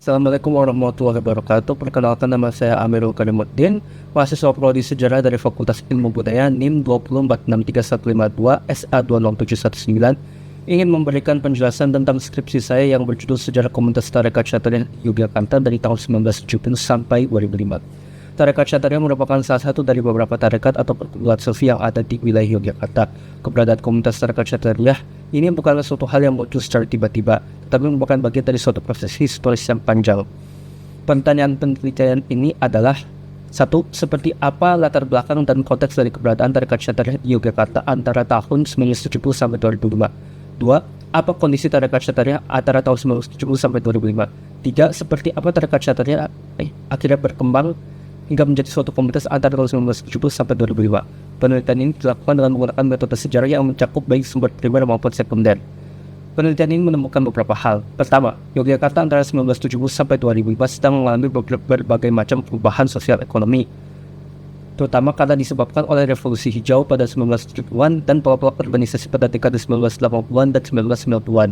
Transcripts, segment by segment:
Assalamualaikum warahmatullahi wabarakatuh. Perkenalkan, nama saya Amirul Karimuddin, mahasiswa Prodi Sejarah dari Fakultas Ilmu Budaya NIM 2446152 SA20719, ingin memberikan penjelasan tentang skripsi saya yang berjudul Sejarah Komunitas Tarekat Syatria Yogyakarta dari tahun 1970 sampai 2005. Tarekat Syatria merupakan salah satu dari beberapa tarekat atau perguruan sufi yang ada di wilayah Yogyakarta. Keberadaan komunitas Tarekat Syatria ini bukanlah suatu hal yang muncul secara tiba-tiba, tetapi merupakan bagian dari suatu proses historis yang panjang. Pertanyaan penelitian ini adalah: satu, seperti apa latar belakang dan konteks dari keberadaan Tarekat Syatria di Yogyakarta antara tahun 1970 sampai 2005? Dua, apa kondisi Tarekat Syatria antara tahun 1970 sampai 2005? Tiga, seperti apa Tarekat Syatria akhirnya berkembang hingga menjadi suatu komunitas antara tahun 1970 sampai 2005. Penelitian ini dilakukan dengan menggunakan metode sejarah yang mencakup baik sumber primer maupun sekunder. Penelitian ini menemukan beberapa hal. Pertama, Yogyakarta antara 1970 sampai 2005 sedang mengalami berbagai macam perubahan sosial ekonomi, terutama karena disebabkan oleh revolusi hijau pada 1970-an dan pola-pola urbanisasi pada dekade 1980-an dan 1990-an.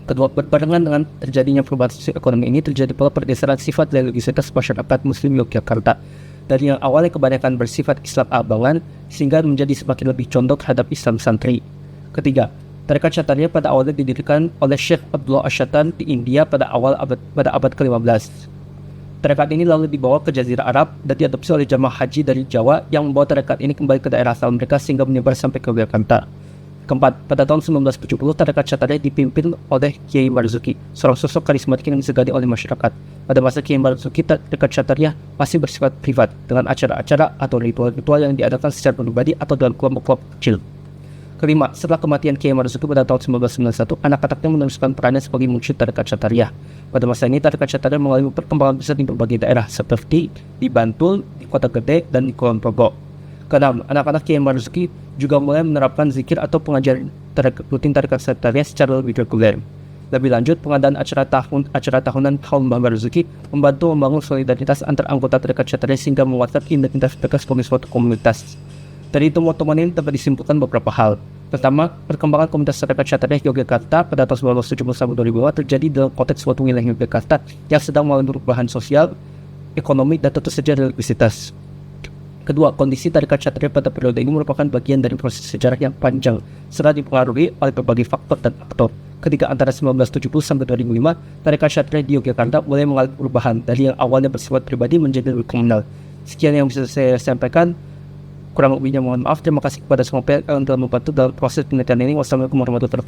Kedua, berbarengan dengan terjadinya perubahan sosial ekonomi ini, terjadi pola pergeseran sifat religiusitas masyarakat Muslim Yogyakarta dari yang awalnya kebanyakan bersifat Islam abangan sehingga menjadi semakin lebih condong terhadap Islam santri. Ketiga, Tarekat Syatria pada awalnya didirikan oleh Syekh Abdullah Asyatan di India pada abad ke-15. Tarekat ini lalu dibawa ke Jazirah Arab dan diadopsi oleh jamaah haji dari Jawa yang membawa tarekat ini kembali ke daerah asal mereka sehingga menyebar sampai ke Yogyakarta. Keempat, pada tahun 1970 Tarekat Syatria dipimpin oleh Kiai Marzuki, seorang sosok karismatik yang disegani oleh masyarakat. Pada masa Kiai Marzuki, Tarekat Syatria masih bersifat privat dengan acara-acara atau ritual-ritual yang diadakan secara pribadi atau dalam kelompok-kelompok kecil. Kelima, setelah kematian Kiai Marzuki pada tahun 1991, anak-anaknya meneruskan perannya sebagai mursyid Tarekat Syatria. Pada masa ini, Tarekat Syatria mengalami perkembangan besar di berbagai daerah seperti di Bantul, di Kota Gede, dan di Kulon Progo. Keenam, anak-anak Kiai Marzuki juga mulai menerapkan zikir atau pengajaran rutin Tarekat Syatria secara lebih reguler. Lebih lanjut, pengadaan acara tahunan Haul Mbah Marzuki membantu membangun solidaritas antar anggota Tarekat Syatria sehingga menguatkan identitas mereka sebagai suatu komunitas. Dari temuan-temuan ini dapat disimpulkan beberapa hal. Pertama, perkembangan komunitas Tarekat Syatria Yogyakarta pada tahun 1970 sampai 2005 terjadi dalam konteks suatu wilayah Yogyakarta yang sedang mengalami perubahan sosial, ekonomi, dan tentu saja religiusitas. Kedua, kondisi Tarekat Syatria pada periode ini merupakan bagian dari proses sejarah yang panjang, serta dipengaruhi oleh berbagai faktor dan aktor. Ketika antara 1970 sampai 2005, Tarekat Syatria di Yogyakarta mulai mengalami perubahan dari yang awalnya bersifat pribadi menjadi lebih komunal. Sekian yang bisa saya sampaikan. Kurang lebihnya mohon maaf. Terima kasih kepada semua pihak yang telah membantu dalam proses penelitian ini. Wassalamualaikum warahmatullahi wabarakatuh.